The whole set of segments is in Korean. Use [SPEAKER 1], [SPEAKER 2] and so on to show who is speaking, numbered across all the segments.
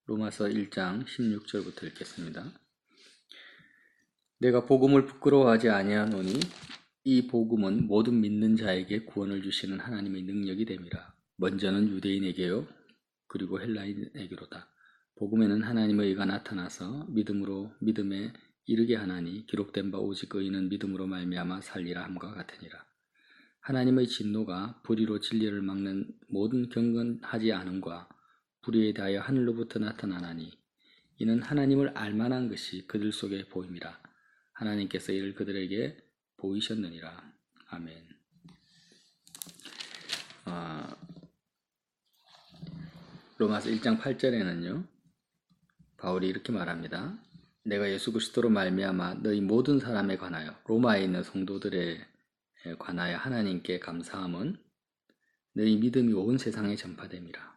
[SPEAKER 1] 로마서 1장 16절부터 읽겠습니다. 내가 복음을 부끄러워하지 아니하노니 이 복음은 모든 믿는 자에게 구원을 주시는 하나님의 능력이 됨이라. 먼저는 유대인에게요 그리고 헬라인에게로다. 복음에는 하나님의 의가 나타나서 믿음으로 믿음에 이르게 하나니 기록된 바 오직 의인은 믿음으로 말미암아 살리라 함과 같으니라. 하나님의 진노가 불의로 진리를 막는 모든 경건하지 않음과 불의에 대하여 하늘로부터 나타나나니 이는 하나님을 알만한 것이 그들 속에 보임이라. 하나님께서 이를 그들에게 보이셨느니라. 아멘. 로마서 1장 8절에는요 바울이 이렇게 말합니다. 내가 예수 그리스도로 말미암아 너희 모든 사람에 관하여, 로마에 있는 성도들에 관하여 하나님께 감사함은 너희 믿음이 온 세상에 전파됨이라.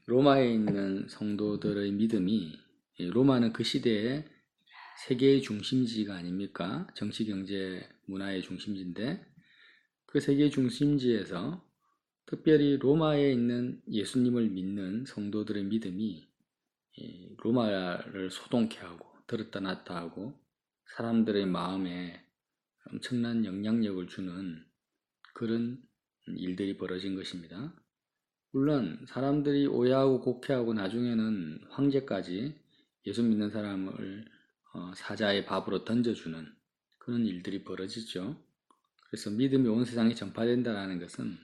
[SPEAKER 1] 로마에 있는 성도들의 믿음이, 로마는 그 시대의 세계의 중심지가 아닙니까? 정치, 경제, 문화의 중심지인데 그 세계의 중심지에서 특별히 로마에 있는 예수님을 믿는 성도들의 믿음이 로마를 소동케 하고 들었다 놨다 하고 사람들의 마음에 엄청난 영향력을 주는 그런 일들이 벌어진 것입니다. 물론 사람들이 오해하고 곡해하고 나중에는 황제까지 예수 믿는 사람을 사자의 밥으로 던져주는 그런 일들이 벌어지죠. 그래서 믿음이 온 세상에 전파된다는 것은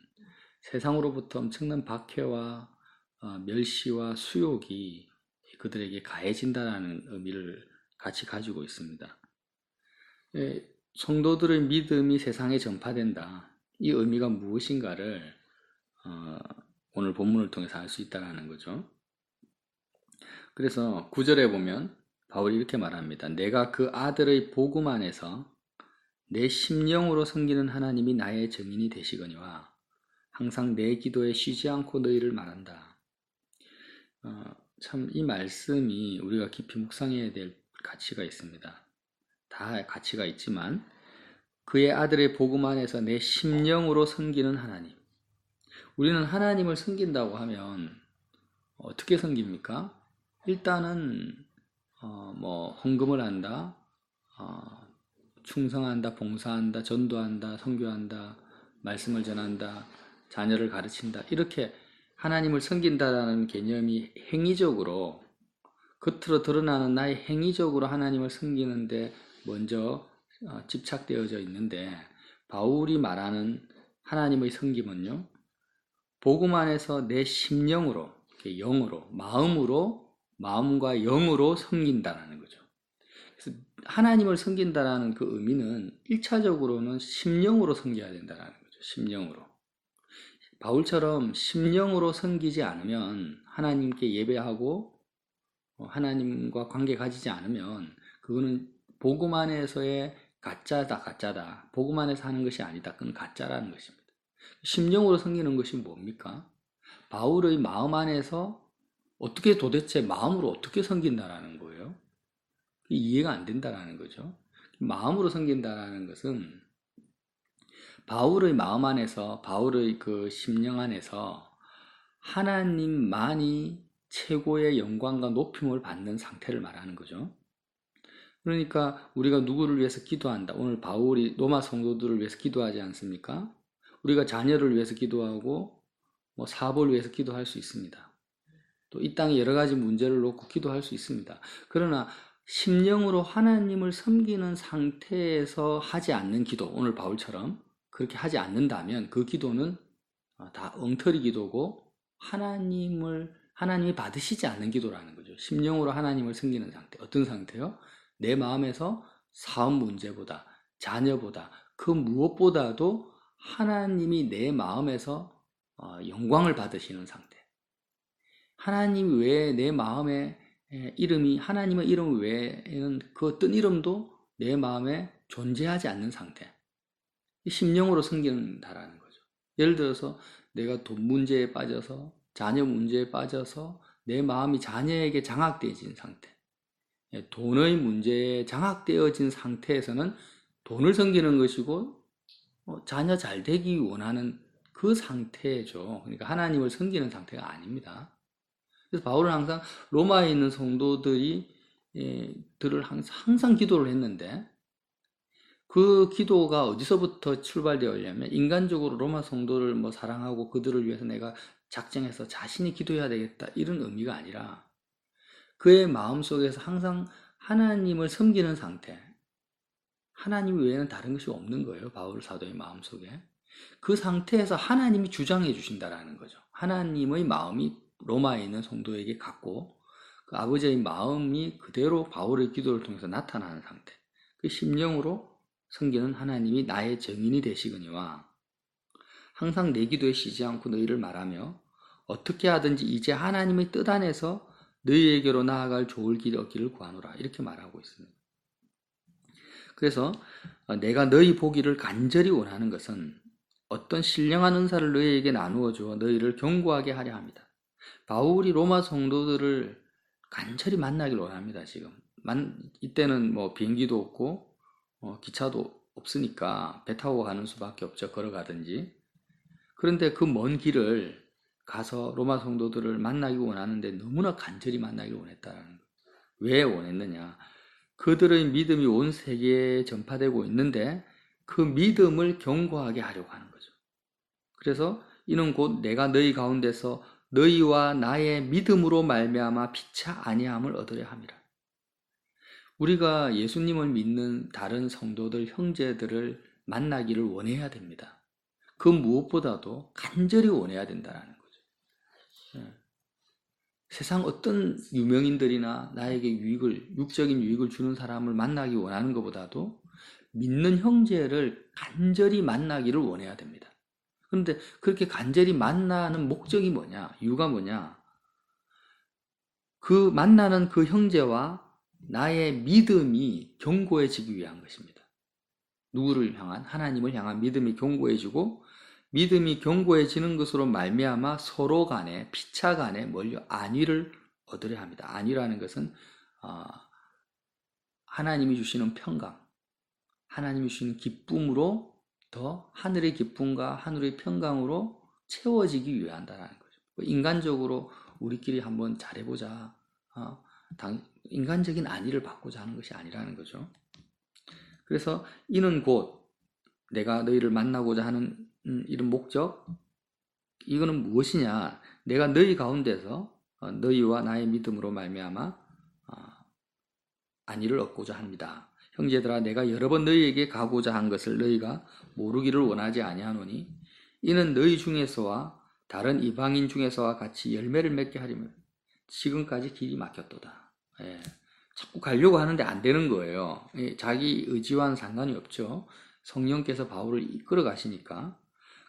[SPEAKER 1] 세상으로부터 엄청난 박해와 멸시와 수욕이 그들에게 가해진다는 의미를 같이 가지고 있습니다. 성도들의 믿음이 세상에 전파된다. 이 의미가 무엇인가를 오늘 본문을 통해서 알 수 있다는 거죠. 그래서 9절에 보면 바울이 이렇게 말합니다. 내가 그 아들의 복음 안에서 내 심령으로 섬기는 하나님이 나의 증인이 되시거니와 항상 내 기도에 쉬지 않고 너희를 말한다. 참 이 말씀이 우리가 깊이 묵상해야 될 가치가 있습니다. 다 가치가 있지만 그의 아들의 복음 안에서 내 심령으로 섬기는 하나님. 우리는 하나님을 섬긴다고 하면 어떻게 섬깁니까? 일단은 헌금을 한다, 충성한다, 봉사한다, 전도한다, 선교한다, 말씀을 전한다, 자녀를 가르친다. 이렇게 하나님을 섬긴다라는 개념이 행위적으로, 겉으로 드러나는 나의 행위적으로 하나님을 섬기는데 먼저 집착되어져 있는데, 바울이 말하는 하나님의 섬김은요, 복음 안에서 내 심령으로, 영으로, 마음과 영으로 섬긴다라는 거죠. 그래서 하나님을 섬긴다라는 그 의미는 1차적으로는 심령으로 섬겨야 된다는 거죠. 심령으로. 바울처럼 심령으로 섬기지 않으면, 하나님께 예배하고 하나님과 관계 가지지 않으면 그거는 복음 안에서의 가짜다. 복음 안에서 하는 것이 아니다. 그건 가짜라는 것입니다. 심령으로 섬기는 것이 뭡니까? 바울의 마음 안에서 어떻게 도대체 마음으로 어떻게 섬긴다라는 거예요? 이해가 안 된다라는 거죠. 마음으로 섬긴다라는 것은 바울의 마음 안에서, 바울의 그 심령 안에서 하나님만이 최고의 영광과 높임을 받는 상태를 말하는 거죠. 그러니까 우리가 누구를 위해서 기도한다. 오늘 바울이 로마 성도들을 위해서 기도하지 않습니까? 우리가 자녀를 위해서 기도하고 사업을 위해서 기도할 수 있습니다. 또 이 땅에 여러 가지 문제를 놓고 기도할 수 있습니다. 그러나 심령으로 하나님을 섬기는 상태에서 하지 않는 기도, 오늘 바울처럼 그렇게 하지 않는다면 그 기도는 다 엉터리 기도고 하나님이 받으시지 않는 기도라는 거죠. 심령으로 하나님을 섬기는 상태. 어떤 상태요? 내 마음에서 사업 문제보다, 자녀보다, 그 무엇보다도 하나님이 내 마음에서 영광을 받으시는 상태. 하나님 외에 내 마음에 이름이, 하나님의 이름 외에는 그 어떤 이름도 내 마음에 존재하지 않는 상태. 심령으로 섬긴다라는 거죠. 예를 들어서 내가 돈 문제에 빠져서, 자녀 문제에 빠져서 내 마음이 자녀에게 장악되어진 상태. 돈의 문제에 장악되어진 상태에서는 돈을 섬기는 것이고 자녀 잘 되기 원하는 그 상태죠. 그러니까 하나님을 섬기는 상태가 아닙니다. 그래서 바울은 항상 로마에 있는 성도들이 들을 항상 기도를 했는데, 그 기도가 어디서부터 출발되었냐면, 인간적으로 로마 성도를 뭐 사랑하고 그들을 위해서 내가 작정해서 자신이 기도해야 되겠다 이런 의미가 아니라, 그의 마음속에서 항상 하나님을 섬기는 상태, 하나님 외에는 다른 것이 없는 거예요. 바울 사도의 마음속에. 그 상태에서 하나님이 주장해 주신다라는 거죠. 하나님의 마음이 로마에 있는 성도에게 갔고, 그 아버지의 마음이 그대로 바울의 기도를 통해서 나타나는 상태. 그 심령으로 섬기는 하나님이 나의 증인이 되시거니와, 항상 내 기도에 쉬지 않고 너희를 말하며 어떻게 하든지 이제 하나님의 뜻 안에서 너희에게로 나아갈 좋을 길이 얻기를 구하노라, 이렇게 말하고 있습니다. 그래서 내가 너희 보기를 간절히 원하는 것은 어떤 신령한 은사를 너희에게 나누어 주어 너희를 견고하게 하려 합니다. 바울이 로마 성도들을 간절히 만나길 원합니다. 지금 이때는 뭐 비행기도 없고 기차도 없으니까 배 타고 가는 수밖에 없죠. 걸어가든지. 그런데 그 먼 길을 가서 로마 성도들을 만나기 원하는데 너무나 간절히 만나길 원했다는 거예요. 왜 원했느냐? 그들의 믿음이 온 세계에 전파되고 있는데 그 믿음을 견고하게 하려고 하는 거죠. 그래서 이는 곧 내가 너희 가운데서 너희와 나의 믿음으로 말미암아 피차 아니함을 얻으려 함이라. 우리가 예수님을 믿는 다른 성도들, 형제들을 만나기를 원해야 됩니다. 그 무엇보다도 간절히 원해야 된다는 거죠. 세상 어떤 유명인들이나 나에게 육적인 유익을 주는 사람을 만나기 원하는 것보다도 믿는 형제를 간절히 만나기를 원해야 됩니다. 그런데 그렇게 간절히 만나는 목적이 뭐냐? 이유가 뭐냐? 그 만나는 그 형제와 나의 믿음이 견고해지기 위한 것입니다. 누구를 향한? 하나님을 향한 믿음이 견고해지고, 믿음이 견고해지는 것으로 말미암아 서로 간에, 피차 간에 안위를 얻으려 합니다. 안위라는 것은 하나님이 주시는 평강, 하나님이 주시는 기쁨으로 더 하늘의 기쁨과 하늘의 평강으로 채워지기 위한다는 거죠. 인간적으로 우리끼리 한번 잘해보자, 인간적인 안위를 받고자 하는 것이 아니라는 거죠. 그래서 이는 곧 내가 너희를 만나고자 하는 이런 목적, 이거는 무엇이냐? 내가 너희 가운데서 너희와 나의 믿음으로 말미암아 안위를 얻고자 합니다. 형제들아, 내가 여러 번 너희에게 가고자 한 것을 너희가 모르기를 원하지 아니하노니 이는 너희 중에서와 다른 이방인 중에서와 같이 열매를 맺게 하려면 지금까지 길이 막혔도다. 자꾸 가려고 하는데 안 되는 거예요. 자기 의지와는 상관이 없죠. 성령께서 바울을 이끌어 가시니까.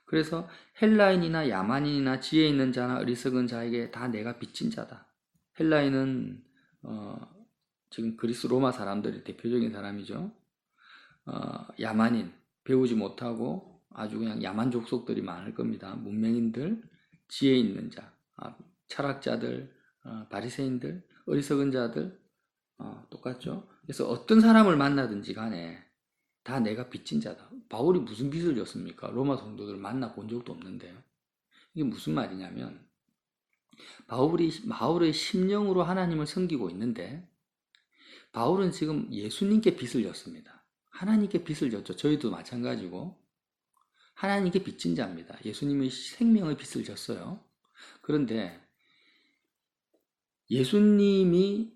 [SPEAKER 1] 그래서 헬라인이나 야만인이나 지혜 있는 자나 어리석은 자에게 다 내가 빚진 자다. 헬라인은 지금 그리스 로마 사람들이 대표적인 사람이죠. 야만인, 배우지 못하고 아주 그냥 야만 족속들이 많을 겁니다. 문명인들, 지혜 있는 자, 철학자들, 바리새인들, 어리석은 자들, 똑같죠. 그래서 어떤 사람을 만나든지 간에 다 내가 빚진 자다. 바울이 무슨 빚을 졌습니까? 로마 성도들을 만나본 적도 없는데요. 이게 무슨 말이냐면, 바울의 심령으로 하나님을 섬기고 있는데, 바울은 지금 예수님께 빚을 졌습니다. 하나님께 빚을 졌죠. 저희도 마찬가지고 하나님께 빚진 자입니다. 예수님의 생명의 빚을 졌어요. 그런데 예수님이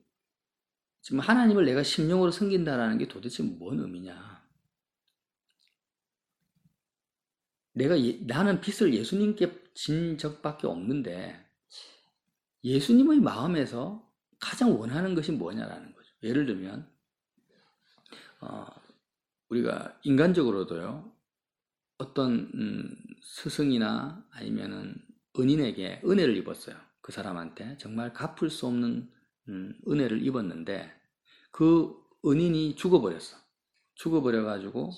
[SPEAKER 1] 지금 하나님을 내가 심령으로 섬긴다라는 게 도대체 뭔 의미냐? 나는 빚을 예수님께 진 적밖에 없는데 예수님의 마음에서 가장 원하는 것이 뭐냐라는 거죠. 예를 들면 우리가 인간적으로도요, 어떤 스승이나 아니면은 은인에게 은혜를 입었어요. 그 사람한테 정말 갚을 수 없는 은혜를 입었는데 그 은인이 죽어버렸어. 죽어버려가지고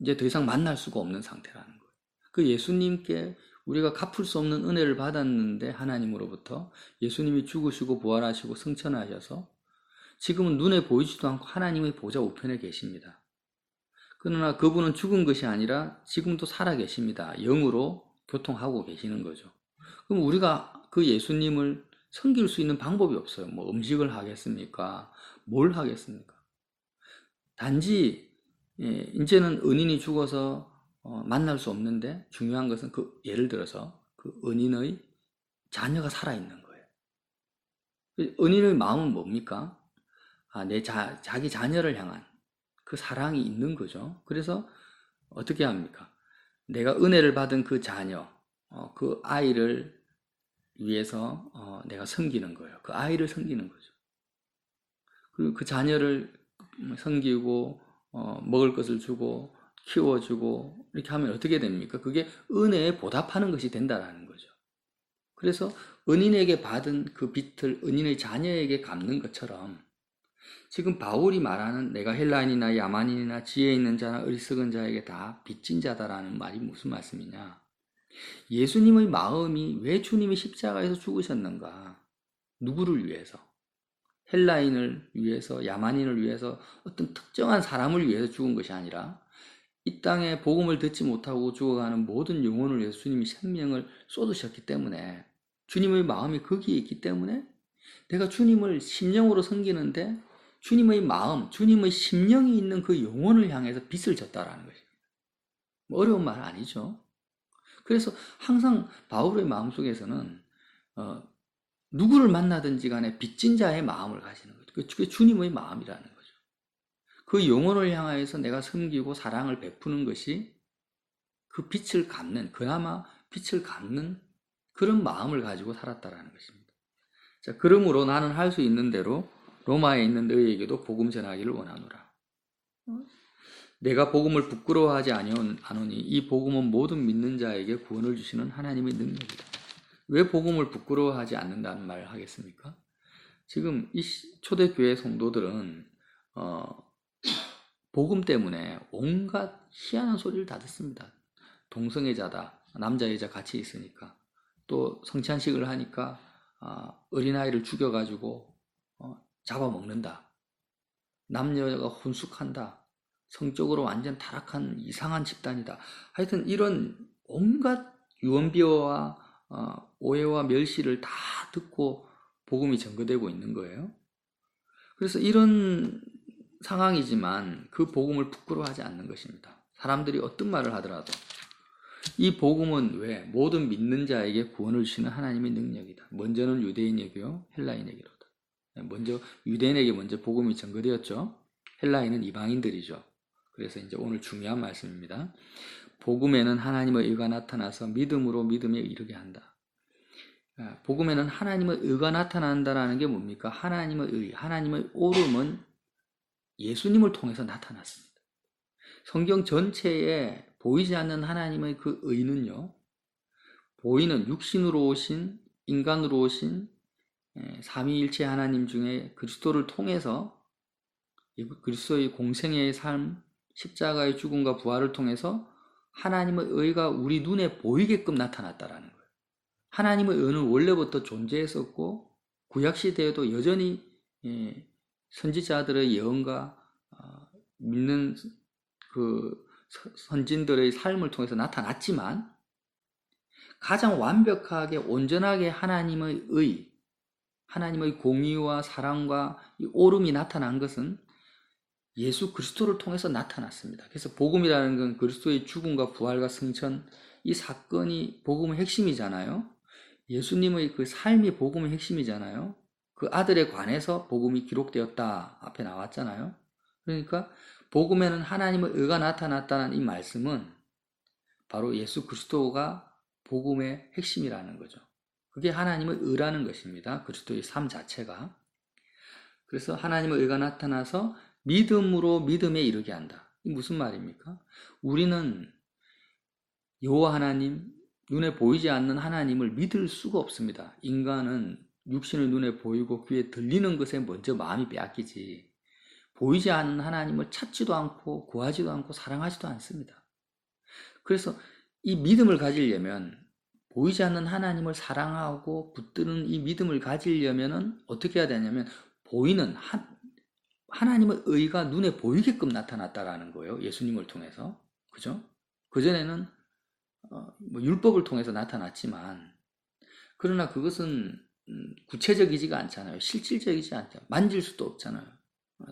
[SPEAKER 1] 이제 더 이상 만날 수가 없는 상태라는 거예요. 그 예수님께 우리가 갚을 수 없는 은혜를 받았는데 하나님으로부터 예수님이 죽으시고 부활하시고 승천하셔서 지금은 눈에 보이지도 않고 하나님의 보좌 우편에 계십니다. 그러나 그분은 죽은 것이 아니라 지금도 살아 계십니다. 영으로 교통하고 계시는 거죠. 그럼 우리가 그 예수님을 섬길 수 있는 방법이 없어요. 뭐 음식을 하겠습니까? 뭘 하겠습니까? 단지 이제는 은인이 죽어서 만날 수 없는데 중요한 것은 예를 들어서 그 은인의 자녀가 살아있는 거예요. 은인의 마음은 뭡니까? 자기 자녀를 향한 그 사랑이 있는 거죠. 그래서 어떻게 합니까? 내가 은혜를 받은 그 자녀, 그 아이를 위해서 내가 섬기는 거예요. 그 아이를 섬기는 거죠. 그리고 그 자녀를 섬기고 먹을 것을 주고 키워주고 이렇게 하면 어떻게 됩니까? 그게 은혜에 보답하는 것이 된다라는 거죠. 그래서 은인에게 받은 그 빚을 은인의 자녀에게 갚는 것처럼 지금 바울이 말하는 내가 헬라인이나 야만인이나 지혜 있는 자나 어리석은 자에게 다 빚진 자다라는 말이 무슨 말씀이냐? 예수님의 마음이 왜 주님이 십자가에서 죽으셨는가? 누구를 위해서? 헬라인을 위해서, 야만인을 위해서, 어떤 특정한 사람을 위해서 죽은 것이 아니라 이 땅에 복음을 듣지 못하고 죽어가는 모든 영혼을 위해서 주님이 생명을 쏟으셨기 때문에 주님의 마음이 거기에 있기 때문에 내가 주님을 심령으로 섬기는데 주님의 마음, 주님의 심령이 있는 그 영혼을 향해서 빚을 졌다라는 것입니다. 어려운 말 아니죠. 그래서 항상 바울의 마음속에서는 누구를 만나든지 간에 빚진 자의 마음을 가지는 거죠. 그게 주님의 마음이라는 거죠. 그 영혼을 향하여서 내가 섬기고 사랑을 베푸는 것이 그 빚을 갚는, 그나마 빚을 갚는 그런 마음을 가지고 살았다라는 것입니다. 자, 그러므로 나는 할 수 있는 대로 로마에 있는 너희에게도 복음 전하기를 원하노라. 내가 복음을 부끄러워하지 아니오니 이 복음은 모든 믿는 자에게 구원을 주시는 하나님의 능력이다. 왜 복음을 부끄러워하지 않는다는 말을 하겠습니까? 지금 이 초대교회 성도들은 복음 때문에 온갖 희한한 소리를 다 듣습니다. 동성애자다. 남자 여자 같이 있으니까. 또 성찬식을 하니까 어린아이를 죽여가지고 잡아먹는다. 남녀가 혼숙한다. 성적으로 완전 타락한 이상한 집단이다. 하여튼 이런 온갖 유언비어와 오해와 멸시를 다 듣고 복음이 전거되고 있는 거예요. 그래서 이런 상황이지만 그 복음을 부끄러워하지 않는 것입니다. 사람들이 어떤 말을 하더라도 이 복음은 왜 모든 믿는 자에게 구원을 주시는 하나님의 능력이다. 먼저는 유대인에게요, 헬라인에게로다. 먼저 유대인에게 먼저 복음이 전거되었죠. 헬라인은 이방인들이죠. 그래서 이제 오늘 중요한 말씀입니다. 복음에는 하나님의 의가 나타나서 믿음으로 믿음에 이르게 한다. 복음에는 하나님의 의가 나타난다라는 게 뭡니까? 하나님의 의, 하나님의 옳음은 예수님을 통해서 나타났습니다. 성경 전체에 보이지 않는 하나님의 그 의는요, 보이는 육신으로 오신, 인간으로 오신 삼위일체 하나님 중에 그리스도를 통해서 그리스도의 공생애의 삶, 십자가의 죽음과 부활을 통해서 하나님의 의가 우리 눈에 보이게끔 나타났다라는 거예요. 하나님의 의는 원래부터 존재했었고 구약시대에도 여전히 선지자들의 예언과 믿는 그 선진들의 삶을 통해서 나타났지만 가장 완벽하게 온전하게 하나님의 의, 하나님의 공의와 사랑과 옳음이 나타난 것은 예수 그리스도를 통해서 나타났습니다. 그래서 복음이라는 건 그리스도의 죽음과 부활과 승천, 이 사건이 복음의 핵심이잖아요. 예수님의 그 삶이 복음의 핵심이잖아요. 그 아들에 관해서 복음이 기록되었다 앞에 나왔잖아요. 그러니까 복음에는 하나님의 의가 나타났다는 이 말씀은 바로 예수 그리스도가 복음의 핵심이라는 거죠. 그게 하나님의 의라는 것입니다. 그리스도의 삶 자체가. 그래서 하나님의 의가 나타나서 믿음으로 믿음에 이르게 한다. 이 무슨 말입니까? 우리는 여호와 하나님, 눈에 보이지 않는 하나님을 믿을 수가 없습니다. 인간은 육신의 눈에 보이고 귀에 들리는 것에 먼저 마음이 빼앗기지 보이지 않는 하나님을 찾지도 않고 구하지도 않고 사랑하지도 않습니다. 그래서 이 믿음을 가지려면 보이지 않는 하나님을 사랑하고 붙드는 이 믿음을 가지려면 어떻게 해야 되냐면 보이는 하나님의 의가 눈에 보이게끔 나타났다라는 거예요. 예수님을 통해서. 그죠? 그전에는 율법을 통해서 나타났지만 그러나 그것은 구체적이지가 않잖아요. 실질적이지 않잖아요. 만질 수도 없잖아요.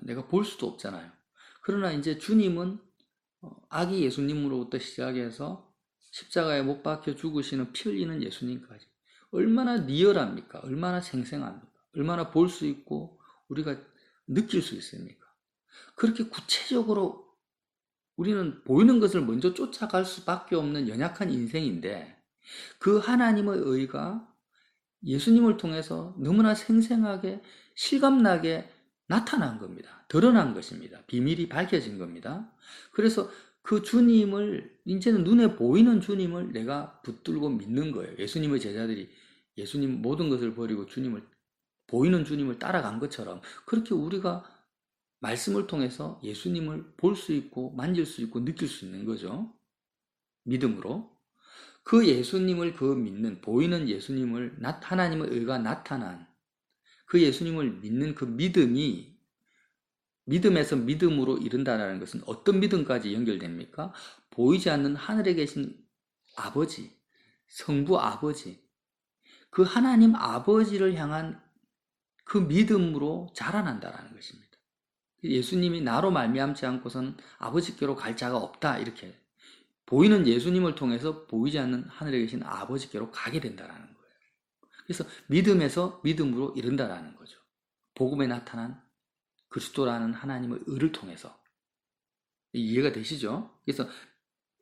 [SPEAKER 1] 내가 볼 수도 없잖아요. 그러나 이제 주님은 아기 예수님으로부터 시작해서 십자가에 못 박혀 죽으시는 피 흘리는 예수님까지 얼마나 리얼합니까? 얼마나 생생합니까? 얼마나 볼 수 있고 우리가 느낄 수 있습니까? 그렇게 구체적으로 우리는 보이는 것을 먼저 쫓아갈 수밖에 없는 연약한 인생인데 그 하나님의 의가 예수님을 통해서 너무나 생생하게 실감나게 나타난 겁니다. 드러난 것입니다. 비밀이 밝혀진 겁니다. 그래서 그 주님을 이제는 눈에 보이는 주님을 내가 붙들고 믿는 거예요. 예수님의 제자들이 예수님 모든 것을 버리고 주님을 보이는 주님을 따라간 것처럼 그렇게 우리가 말씀을 통해서 예수님을 볼 수 있고 만질 수 있고 느낄 수 있는 거죠. 믿음으로. 그 예수님을 그 믿는 보이는 예수님을 하나님의 의가 나타난 그 예수님을 믿는 그 믿음이 믿음에서 믿음으로 이른다는 것은 어떤 믿음까지 연결됩니까? 보이지 않는 하늘에 계신 아버지, 성부 아버지, 그 하나님 아버지를 향한 그 믿음으로 자라난다는 것입니다. 예수님이 나로 말미암지 않고서는 아버지께로 갈 자가 없다 이렇게 보이는 예수님을 통해서 보이지 않는 하늘에 계신 아버지께로 가게 된다는 거예요. 그래서 믿음에서 믿음으로 이른다라는 거죠. 복음에 나타난 그리스도라는 하나님의 의를 통해서. 이해가 되시죠? 그래서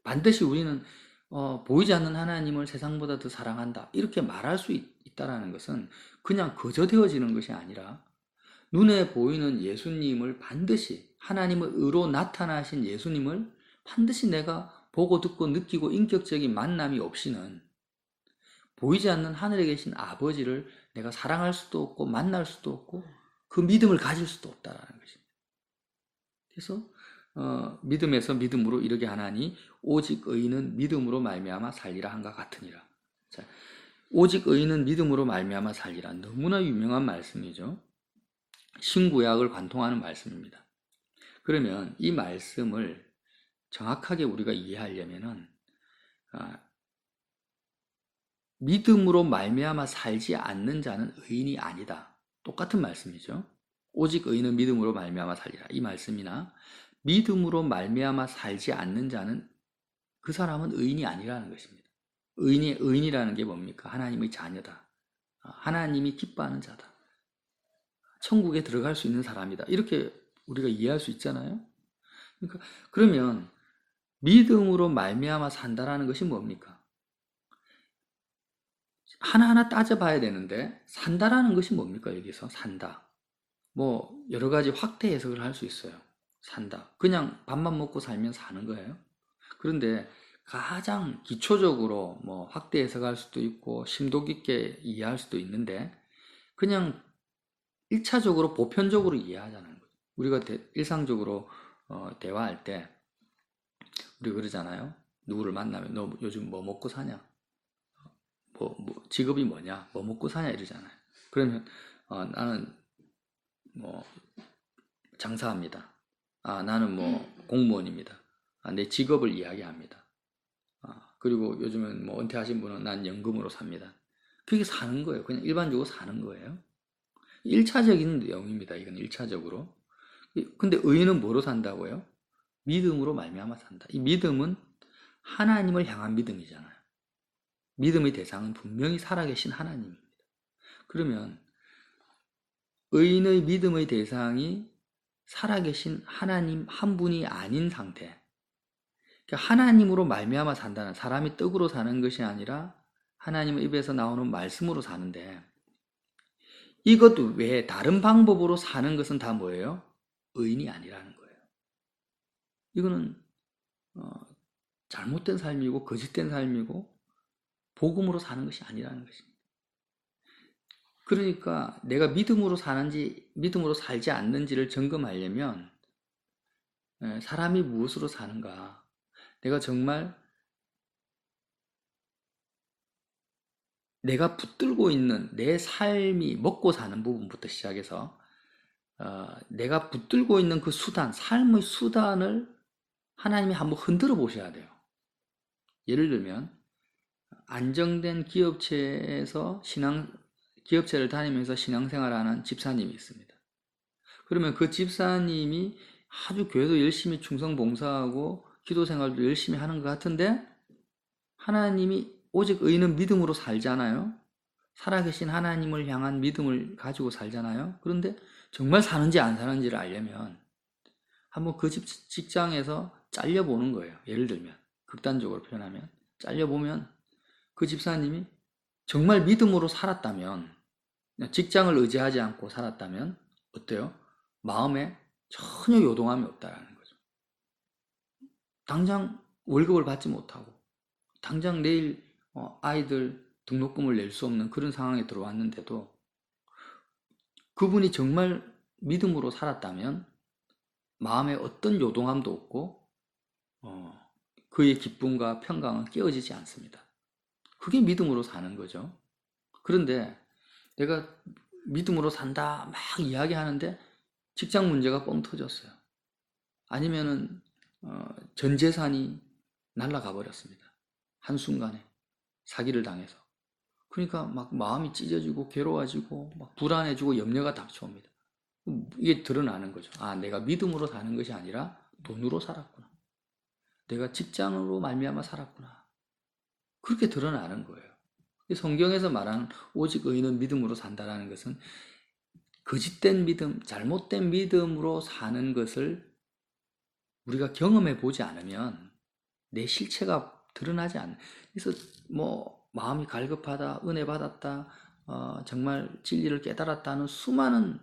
[SPEAKER 1] 반드시 우리는 보이지 않는 하나님을 세상보다 더 사랑한다 이렇게 말할 수 있다는 것은 그냥 그저 되어지는 것이 아니라 눈에 보이는 예수님을 반드시 하나님의 의로 나타나신 예수님을 반드시 내가 보고 듣고 느끼고 인격적인 만남이 없이는 보이지 않는 하늘에 계신 아버지를 내가 사랑할 수도 없고 만날 수도 없고 그 믿음을 가질 수도 없다는 것입니다. 그래서 믿음에서 믿음으로 이르게 하나니 오직 의인은 믿음으로 말미암아 살리라 한가 같으니라. 자, 오직 의인은 믿음으로 말미암아 살리라. 너무나 유명한 말씀이죠. 신구약을 관통하는 말씀입니다. 그러면 이 말씀을 정확하게 우리가 이해하려면은 믿음으로 말미암아 살지 않는 자는 의인이 아니다. 똑같은 말씀이죠. 오직 의인은 믿음으로 말미암아 살리라. 이 말씀이나 믿음으로 말미암아 살지 않는 자는 그 사람은 의인이 아니라는 것입니다. 의인이라는 게 뭡니까? 하나님의 자녀다. 하나님이 기뻐하는 자다. 천국에 들어갈 수 있는 사람이다. 이렇게 우리가 이해할 수 있잖아요. 그러니까 그러면 믿음으로 말미암아 산다라는 것이 뭡니까? 하나하나 따져봐야 되는데 산다라는 것이 뭡니까? 여기서 산다. 뭐 여러 가지 확대 해석을 할 수 있어요. 산다. 그냥 밥만 먹고 살면 사는 거예요. 그런데 가장 기초적으로 뭐 확대 해석할 수도 있고 심도 깊게 이해할 수도 있는데 그냥 1차적으로 보편적으로 이해하자는 거예요. 우리가 일상적으로 대화할 때 우리 그러잖아요. 누구를 만나면 너 요즘 뭐 먹고 사냐? 직업이 뭐냐? 뭐 먹고 사냐? 이러잖아요. 그러면 나는 뭐 장사합니다. 나는 뭐 공무원입니다. 내 직업을 이야기합니다. 그리고 요즘은 뭐 은퇴하신 분은 난 연금으로 삽니다. 그게 사는 거예요. 그냥 일반적으로 사는 거예요. 1차적인 내용입니다. 이건 1차적으로. 근데 의인은 뭐로 산다고요? 믿음으로 말미암아 산다. 이 믿음은 하나님을 향한 믿음이잖아요. 믿음의 대상은 분명히 살아계신 하나님입니다. 그러면 의인의 믿음의 대상이 살아계신 하나님 한 분이 아닌 상태. 그러니까 하나님으로 말미암아 산다는 사람이 떡으로 사는 것이 아니라 하나님의 입에서 나오는 말씀으로 사는데 이것 외에 다른 방법으로 사는 것은 다 뭐예요? 의인이 아니라는 거예요. 이거는 잘못된 삶이고 거짓된 삶이고 복음으로 사는 것이 아니라는 것입니다. 그러니까 내가 믿음으로 사는지 믿음으로 살지 않는지를 점검하려면 사람이 무엇으로 사는가? 내가 정말 내가 붙들고 있는 내 삶이 먹고 사는 부분부터 시작해서 내가 붙들고 있는 그 수단, 삶의 수단을 하나님이 한번 흔들어 보셔야 돼요. 예를 들면 안정된 기업체에서 기업체를 다니면서 신앙생활하는 집사님이 있습니다. 그러면 그 집사님이 아주 교회도 열심히 충성봉사하고 기도생활도 열심히 하는 것 같은데 하나님이 오직 의인은 믿음으로 살잖아요. 살아계신 하나님을 향한 믿음을 가지고 살잖아요. 그런데 정말 사는지 안 사는지를 알려면 한번 그 직장에서 잘려보는 거예요. 예를 들면 극단적으로 표현하면 잘려보면 그 집사님이 정말 믿음으로 살았다면, 직장을 의지하지 않고 살았다면 어때요? 마음에 전혀 요동함이 없다라는 거죠. 당장 월급을 받지 못하고 당장 내일 아이들 등록금을 낼 수 없는 그런 상황에 들어왔는데도 그분이 정말 믿음으로 살았다면 마음에 어떤 요동함도 없고 그의 기쁨과 평강은 깨어지지 않습니다. 그게 믿음으로 사는 거죠. 그런데 내가 믿음으로 산다 막 이야기하는데 직장 문제가 뻥 터졌어요. 아니면은 전 재산이 날아가 버렸습니다. 한순간에 사기를 당해서. 그러니까 막 마음이 찢어지고 괴로워지고 막 불안해지고 염려가 닥쳐옵니다. 이게 드러나는 거죠. 아, 내가 믿음으로 사는 것이 아니라 돈으로 살았구나. 내가 직장으로 말미암아 살았구나. 그렇게 드러나는 거예요. 성경에서 말하는 오직 의인은 믿음으로 산다라는 것은 거짓된 믿음, 잘못된 믿음으로 사는 것을 우리가 경험해 보지 않으면 내 실체가 드러나지 않는. 그래서 뭐 마음이 갈급하다, 은혜 받았다, 정말 진리를 깨달았다는 수많은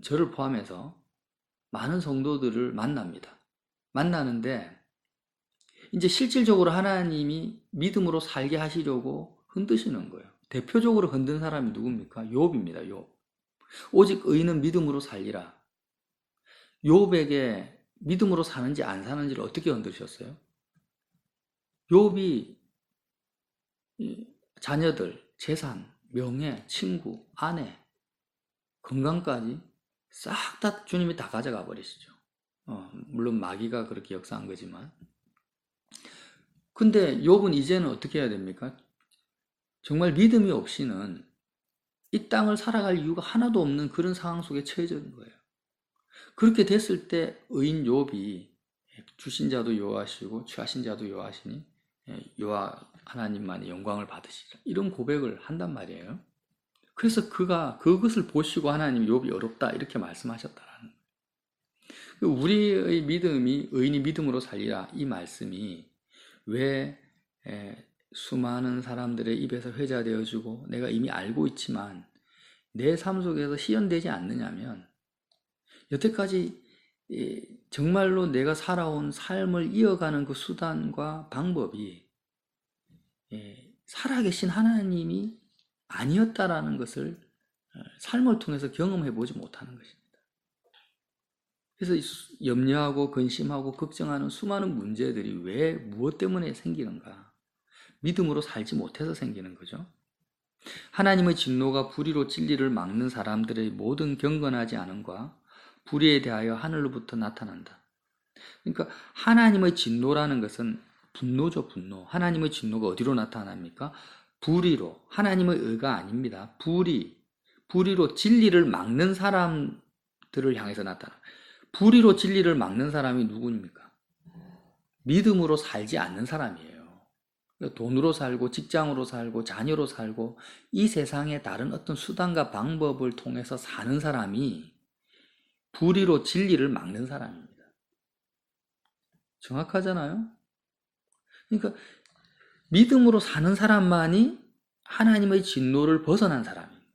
[SPEAKER 1] 저를 포함해서 많은 성도들을 만납니다. 만나는데 이제 실질적으로 하나님이 믿음으로 살게 하시려고 흔드시는 거예요. 대표적으로 흔든 사람이 누굽니까? 욥입니다. 욥. 오직 의인은 믿음으로 살리라. 욥에게 믿음으로 사는지 안 사는지를 어떻게 흔드셨어요? 욥이 자녀들, 재산, 명예, 친구, 아내, 건강까지 싹 다 주님이 다 가져가 버리시죠. 물론 마귀가 그렇게 역사한 거지만. 근데 욥은 이제는 어떻게 해야 됩니까? 정말 믿음이 없이는 이 땅을 살아갈 이유가 하나도 없는 그런 상황 속에 처해져 있는 거예요. 그렇게 됐을 때 의인 욥이 주신 자도 여호와시고 취하신 자도 여호와시니 여호와 하나님만이 영광을 받으시라, 이런 고백을 한단 말이에요. 그래서 그가 그것을 보시고 하나님이 욥이 어렵다 이렇게 말씀하셨다라는 거예요. 우리의 믿음이 의인이 믿음으로 살리라, 이 말씀이 왜 수많은 사람들의 입에서 회자되어지고 내가 이미 알고 있지만 내 삶 속에서 실현되지 않느냐면, 여태까지 정말로 내가 살아온 삶을 이어가는 그 수단과 방법이 살아계신 하나님이 아니었다라는 것을 삶을 통해서 경험해 보지 못하는 것입니다. 그래서 염려하고 근심하고 걱정하는 수많은 문제들이 왜 무엇 때문에 생기는가? 믿음으로 살지 못해서 생기는 거죠. 하나님의 진노가 불의로 진리를 막는 사람들의 모든 경건하지 않음과 불의에 대하여 하늘로부터 나타난다. 그러니까 하나님의 진노라는 것은 분노죠, 분노. 하나님의 진노가 어디로 나타납니까? 불의로, 하나님의 의가 아닙니다. 불의로 진리를 막는 사람들을 향해서 나타나. 불의로 진리를 막는 사람이 누구입니까? 믿음으로 살지 않는 사람이에요. 돈으로 살고 직장으로 살고 자녀로 살고 이 세상의 다른 어떤 수단과 방법을 통해서 사는 사람이 불의로 진리를 막는 사람입니다. 정확하잖아요? 그러니까 믿음으로 사는 사람만이 하나님의 진노를 벗어난 사람입니다.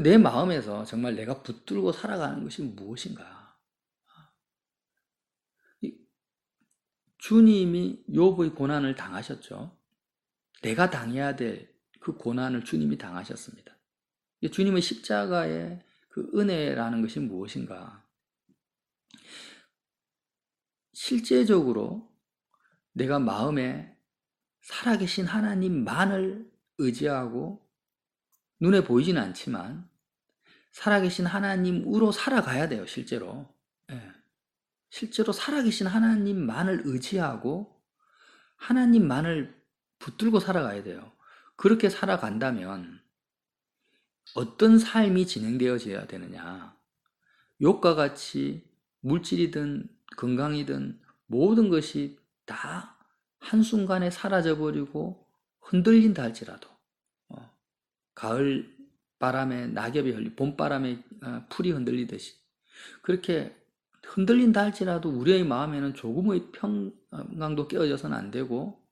[SPEAKER 1] 내 마음에서 정말 내가 붙들고 살아가는 것이 무엇인가? 주님이 욥의 고난을 당하셨죠. 내가 당해야 될 그 고난을 주님이 당하셨습니다. 주님의 십자가의 그 은혜라는 것이 무엇인가? 실제적으로 내가 마음에 살아계신 하나님만을 의지하고 눈에 보이지는 않지만 살아계신 하나님으로 살아가야 돼요. 실제로. 실제로 살아계신 하나님만을 의지하고 하나님만을 붙들고 살아가야 돼요. 그렇게 살아간다면 어떤 삶이 진행되어져야 되느냐. 욥과 같이 물질이든 건강이든 모든 것이 다 한순간에 사라져버리고 흔들린다 할지라도 가을 바람에 낙엽이 흘리 봄바람에 풀이 흔들리듯이 그렇게 흔들린다 할지라도 우리의 마음에는 조금의 평강도 깨어져서는 안 되고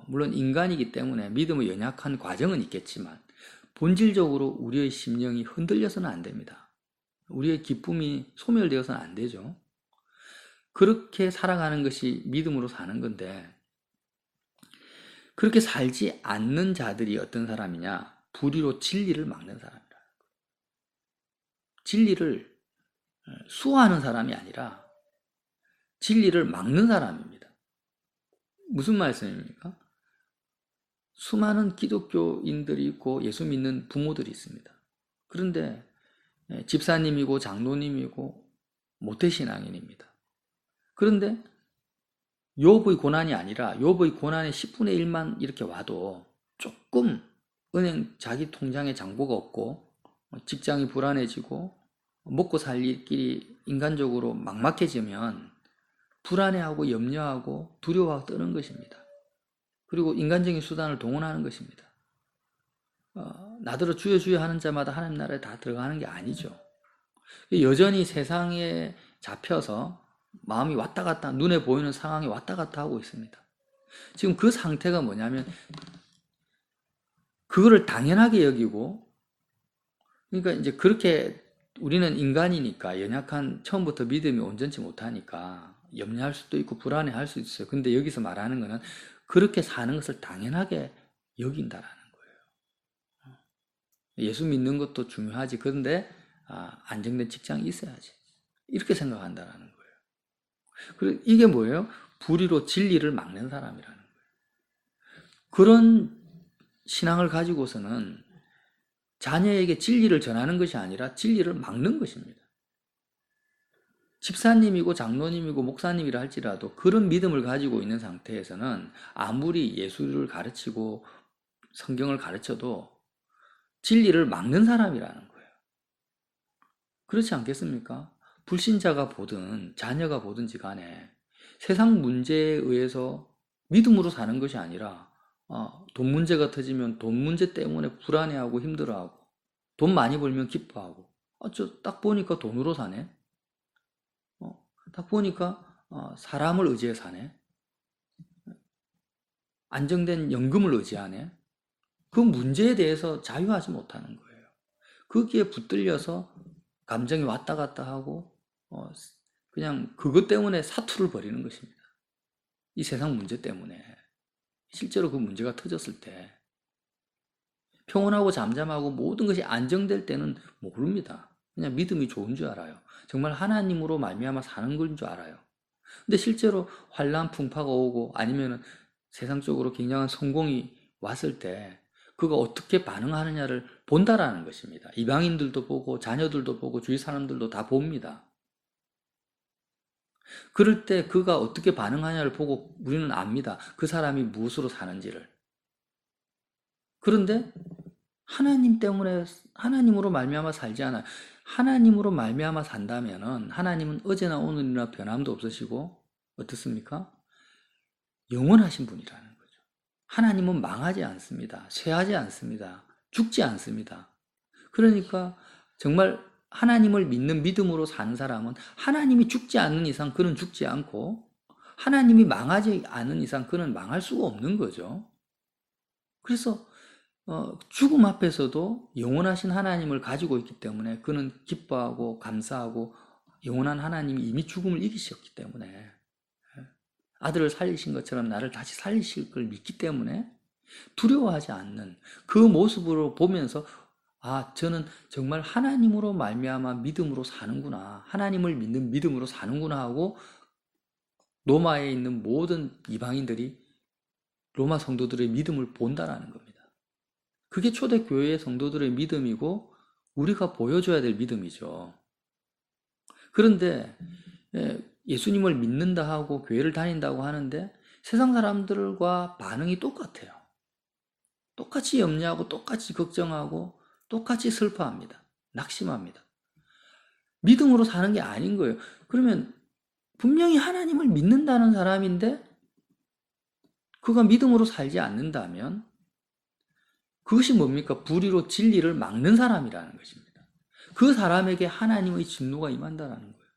[SPEAKER 1] 물론 인간이기 때문에 믿음의 연약한 과정은 있겠지만 본질적으로 우리의 심령이 흔들려서는 안 됩니다. 우리의 기쁨이 소멸되어서는 안 되죠. 그렇게 살아가는 것이 믿음으로 사는 건데 그렇게 살지 않는 자들이 어떤 사람이냐? 불의로 진리를 막는 사람이라. 진리를 수호하는 사람이 아니라 진리를 막는 사람입니다. 무슨 말씀입니까? 수많은 기독교인들이 있고 예수 믿는 부모들이 있습니다. 그런데 집사님이고 장로님이고 모태신앙인입니다. 그런데 욥의 고난이 아니라 욥의 고난의 10분의 1만 이렇게 와도 조금 은행 자기 통장에 잔고가 없고 직장이 불안해지고 먹고 살 길이 인간적으로 막막해지면 불안해하고 염려하고 두려워하고 떠는 것입니다. 그리고 인간적인 수단을 동원하는 것입니다. 나더러 주여 주여 하는 자마다 하나님 나라에 다 들어가는 게 아니죠. 여전히 세상에 잡혀서 마음이 왔다 갔다 눈에 보이는 상황이 왔다 갔다 하고 있습니다. 지금 그 상태가 뭐냐면 그거를 당연하게 여기고 그러니까 이제 그렇게 우리는 인간이니까 연약한 처음부터 믿음이 온전치 못하니까 염려할 수도 있고 불안해할 수 있어요. 근데 여기서 말하는 거는 그렇게 사는 것을 당연하게 여긴다라는 거예요. 예수 믿는 것도 중요하지. 그런데 안정된 직장이 있어야지. 이렇게 생각한다라는 거예요. 그리고 이게 뭐예요? 불의로 진리를 막는 사람이라는 거예요. 그런 신앙을 가지고서는 자녀에게 진리를 전하는 것이 아니라 진리를 막는 것입니다. 집사님이고 장로님이고 목사님이라 할지라도 그런 믿음을 가지고 있는 상태에서는 아무리 예수를 가르치고 성경을 가르쳐도 진리를 막는 사람이라는 거예요. 그렇지 않겠습니까? 불신자가 보든 자녀가 보든지 간에 세상 문제에 의해서 믿음으로 사는 것이 아니라 돈 문제가 터지면 돈 문제 때문에 불안해하고 힘들어하고 돈 많이 벌면 기뻐하고 저 딱 보니까 돈으로 사네. 딱 보니까 사람을 의지해 사네. 안정된 연금을 의지하네. 그 문제에 대해서 자유하지 못하는 거예요. 거기에 붙들려서 감정이 왔다 갔다 하고 그냥 그것 때문에 사투를 벌이는 것입니다. 이 세상 문제 때문에. 실제로 그 문제가 터졌을 때 평온하고 잠잠하고 모든 것이 안정될 때는 모릅니다. 그냥 믿음이 좋은 줄 알아요. 정말 하나님으로 말미암아 사는 건 줄 알아요. 근데 실제로 환난 풍파가 오고 아니면 세상적으로 굉장한 성공이 왔을 때 그가 어떻게 반응하느냐를 본다라는 것입니다. 이방인들도 보고 자녀들도 보고 주위 사람들도 다 봅니다. 그럴 때 그가 어떻게 반응하냐를 보고 우리는 압니다. 그 사람이 무엇으로 사는지를. 그런데 하나님 때문에 하나님으로 말미암아 살지 않아요. 하나님으로 말미암아 산다면은 하나님은 어제나 오늘이나 변함도 없으시고 어떻습니까? 영원하신 분이라는 거죠. 하나님은 망하지 않습니다. 쇠하지 않습니다. 죽지 않습니다. 그러니까 정말 하나님을 믿는 믿음으로 사는 사람은 하나님이 죽지 않는 이상 그는 죽지 않고 하나님이 망하지 않은 이상 그는 망할 수가 없는 거죠. 그래서 죽음 앞에서도 영원하신 하나님을 가지고 있기 때문에 그는 기뻐하고 감사하고 영원한 하나님이 이미 죽음을 이기셨기 때문에 아들을 살리신 것처럼 나를 다시 살리실 걸 믿기 때문에 두려워하지 않는 그 모습으로 보면서 저는 정말 하나님으로 말미암아 믿음으로 사는구나. 하나님을 믿는 믿음으로 사는구나 하고 로마에 있는 모든 이방인들이 로마 성도들의 믿음을 본다라는 겁니다. 그게 초대교회의 성도들의 믿음이고 우리가 보여줘야 될 믿음이죠. 그런데 예수님을 믿는다 하고 교회를 다닌다고 하는데 세상 사람들과 반응이 똑같아요. 똑같이 염려하고 똑같이 걱정하고 똑같이 슬퍼합니다. 낙심합니다. 믿음으로 사는 게 아닌 거예요. 그러면 분명히 하나님을 믿는다는 사람인데 그가 믿음으로 살지 않는다면 그것이 뭡니까? 불의로 진리를 막는 사람이라는 것입니다. 그 사람에게 하나님의 진노가 임한다는 거예요.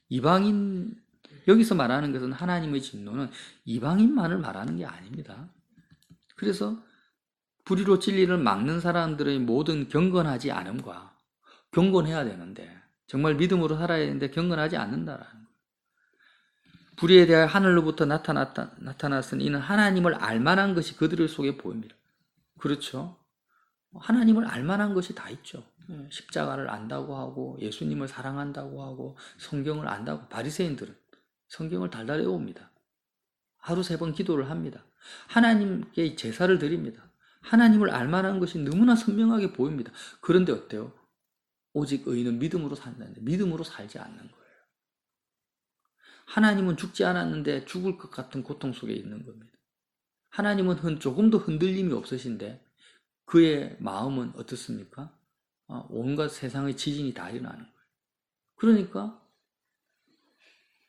[SPEAKER 1] 이방인, 여기서 말하는 것은 하나님의 진노는 이방인만을 말하는 게 아닙니다. 그래서 불의로 진리를 막는 사람들의 모든 경건하지 않음과 경건해야 되는데 정말 믿음으로 살아야 되는데 경건하지 않는다라는 거예요. 불의에 대하여 하늘로부터 나타났으니 이는 하나님을 알만한 것이 그들 속에 보입니다. 그렇죠. 하나님을 알만한 것이 다 있죠. 십자가를 안다고 하고 예수님을 사랑한다고 하고 성경을 안다고. 바리새인들은 성경을 달달 외웁니다. 하루 3번 기도를 합니다. 하나님께 제사를 드립니다. 하나님을 알만한 것이 너무나 선명하게 보입니다. 그런데 어때요? 오직 의인은 믿음으로 산다는데 믿음으로 살지 않는 거예요. 하나님은 죽지 않았는데 죽을 것 같은 고통 속에 있는 겁니다. 하나님은 조금도 흔들림이 없으신데 그의 마음은 어떻습니까? 온갖 세상의 지진이 다 일어나는 거예요. 그러니까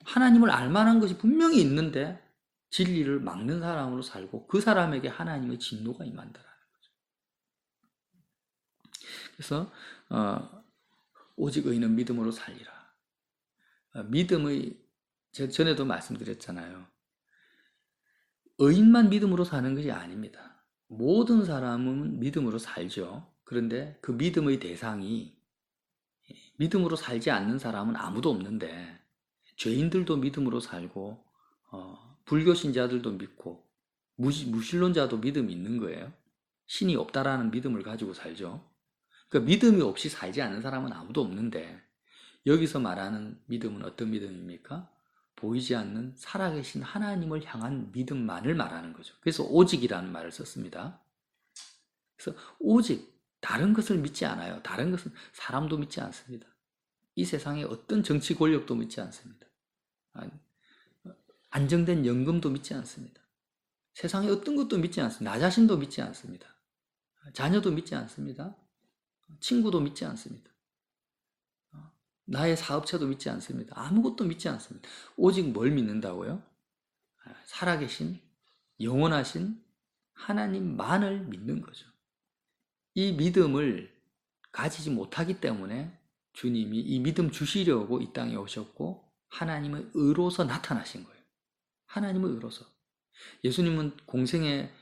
[SPEAKER 1] 하나님을 알만한 것이 분명히 있는데 진리를 막는 사람으로 살고 그 사람에게 하나님의 진노가 임한다라는 거죠. 그래서 오직 의인은 믿음으로 살리라. 믿음의, 제가 전에도 말씀드렸잖아요. 의인만 믿음으로 사는 것이 아닙니다. 모든 사람은 믿음으로 살죠. 그런데 그 믿음의 대상이 믿음으로 살지 않는 사람은 아무도 없는데 죄인들도 믿음으로 살고 불교신자들도 믿고 무신론자도 믿음이 있는 거예요. 신이 없다라는 믿음을 가지고 살죠. 그러니까 믿음이 없이 살지 않는 사람은 아무도 없는데 여기서 말하는 믿음은 어떤 믿음입니까? 보이지 않는 살아계신 하나님을 향한 믿음만을 말하는 거죠. 그래서 오직이라는 말을 썼습니다. 그래서 오직 다른 것을 믿지 않아요. 다른 것은 사람도 믿지 않습니다. 이 세상의 어떤 정치 권력도 믿지 않습니다. 안정된 연금도 믿지 않습니다. 세상의 어떤 것도 믿지 않습니다. 나 자신도 믿지 않습니다. 자녀도 믿지 않습니다. 친구도 믿지 않습니다. 나의 사업체도 믿지 않습니다. 아무것도 믿지 않습니다. 오직 뭘 믿는다고요? 살아계신 영원하신 하나님만을 믿는 거죠. 이 믿음을 가지지 못하기 때문에 주님이 이 믿음 주시려고 이 땅에 오셨고 하나님의 의로서 나타나신 거예요. 하나님의 의로서. 예수님은 공생의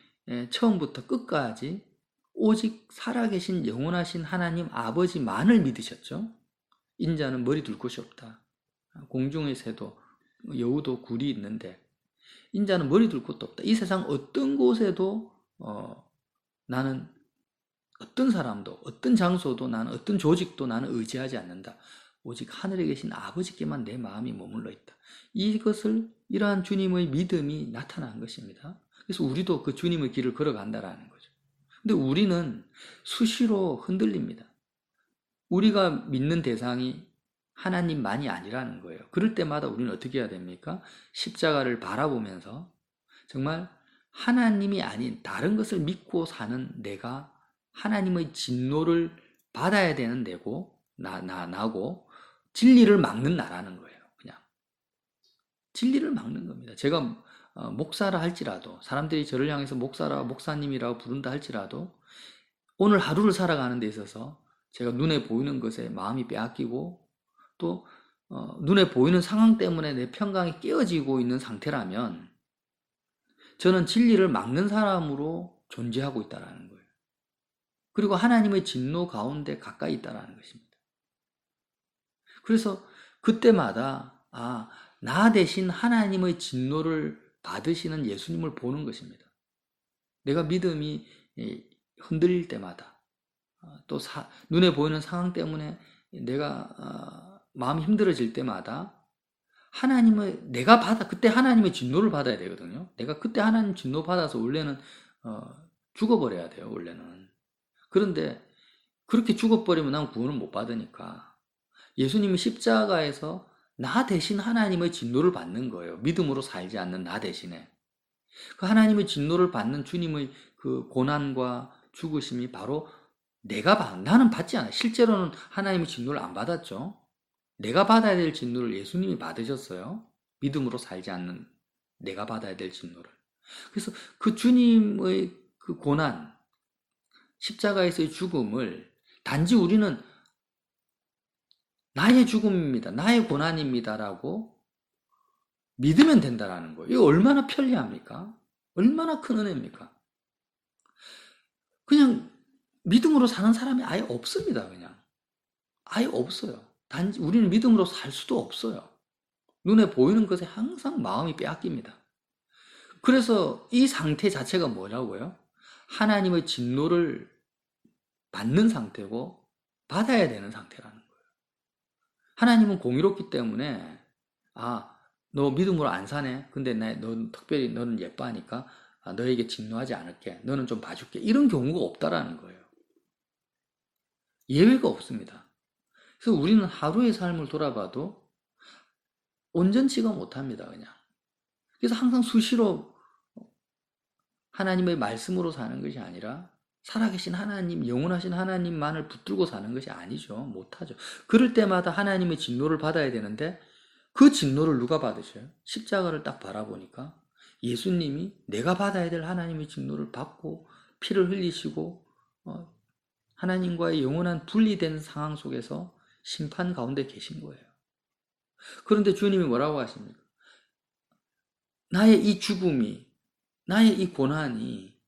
[SPEAKER 1] 처음부터 끝까지 오직 살아계신 영원하신 하나님 아버지만을 믿으셨죠. 인자는 머리 둘 곳이 없다. 공중의 새도 여우도 굴이 있는데 인자는 머리 둘 곳도 없다. 이 세상 어떤 곳에도 나는 어떤 사람도 어떤 장소도 나는 어떤 조직도 나는 의지하지 않는다. 오직 하늘에 계신 아버지께만 내 마음이 머물러 있다. 이것을 이러한 주님의 믿음이 나타난 것입니다. 그래서 우리도 그 주님의 길을 걸어간다라는 거죠. 근데 우리는 수시로 흔들립니다. 우리가 믿는 대상이 하나님만이 아니라는 거예요. 그럴 때마다 우리는 어떻게 해야 됩니까? 십자가를 바라보면서 정말 하나님이 아닌 다른 것을 믿고 사는 내가 하나님의 진노를 받아야 되는 나고 진리를 막는 나라는 거예요. 그냥 진리를 막는 겁니다. 제가 목사라 할지라도 사람들이 저를 향해서 목사라 목사님이라고 부른다 할지라도 오늘 하루를 살아가는 데 있어서 제가 눈에 보이는 것에 마음이 빼앗기고 또 눈에 보이는 상황 때문에 내 평강이 깨어지고 있는 상태라면 저는 진리를 막는 사람으로 존재하고 있다는 거예요. 그리고 하나님의 진노 가운데 가까이 있다는 것입니다. 그래서 그때마다 나 대신 하나님의 진노를 받으시는 예수님을 보는 것입니다. 내가 믿음이 흔들릴 때마다 또 눈에 보이는 상황 때문에 내가 마음이 힘들어질 때마다 그때 하나님의 진노를 받아야 되거든요. 내가 그때 하나님 진노 받아서 원래는 죽어버려야 돼요. 원래는. 그런데 그렇게 죽어버리면 난 구원을 못 받으니까 예수님이 십자가에서 나 대신 하나님의 진노를 받는 거예요. 믿음으로 살지 않는 나 대신에. 그 하나님의 진노를 받는 주님의 그 고난과 죽으심이 바로 나는 받지 않아요. 실제로는 하나님의 진노를 안 받았죠. 내가 받아야 될 진노를 예수님이 받으셨어요. 믿음으로 살지 않는 내가 받아야 될 진노를. 그래서 그 주님의 그 고난, 십자가에서의 죽음을 단지 우리는 나의 죽음입니다. 나의 고난입니다라고 믿으면 된다라는 거예요. 이거 얼마나 편리합니까? 얼마나 큰 은혜입니까? 그냥 믿음으로 사는 사람이 아예 없습니다. 그냥. 아예 없어요. 단지 우리는 믿음으로 살 수도 없어요. 눈에 보이는 것에 항상 마음이 빼앗깁니다. 그래서 이 상태 자체가 뭐라고요? 하나님의 진노를 받는 상태고 받아야 되는 상태라는 거예요. 하나님은 공의롭기 때문에 너 믿음으로 안 사네. 근데 특별히 너는 예뻐하니까 너에게 진노하지 않을게. 너는 좀 봐줄게. 이런 경우가 없다라는 거예요. 예외가 없습니다. 그래서 우리는 하루의 삶을 돌아봐도 온전치가 못합니다. 그냥. 그래서 항상 수시로 하나님의 말씀으로 사는 것이 아니라 살아계신 하나님, 영원하신 하나님만을 붙들고 사는 것이 아니죠. 못하죠. 그럴 때마다 하나님의 진노를 받아야 되는데 그 진노를 누가 받으셔요? 십자가를 딱 바라보니까 예수님이 내가 받아야 될 하나님의 진노를 받고 피를 흘리시고 하나님과의 영원한 분리된 상황 속에서 심판 가운데 계신 거예요. 그런데 주님이 뭐라고 하십니까? 나의 이 죽음이, 나의 이 고난이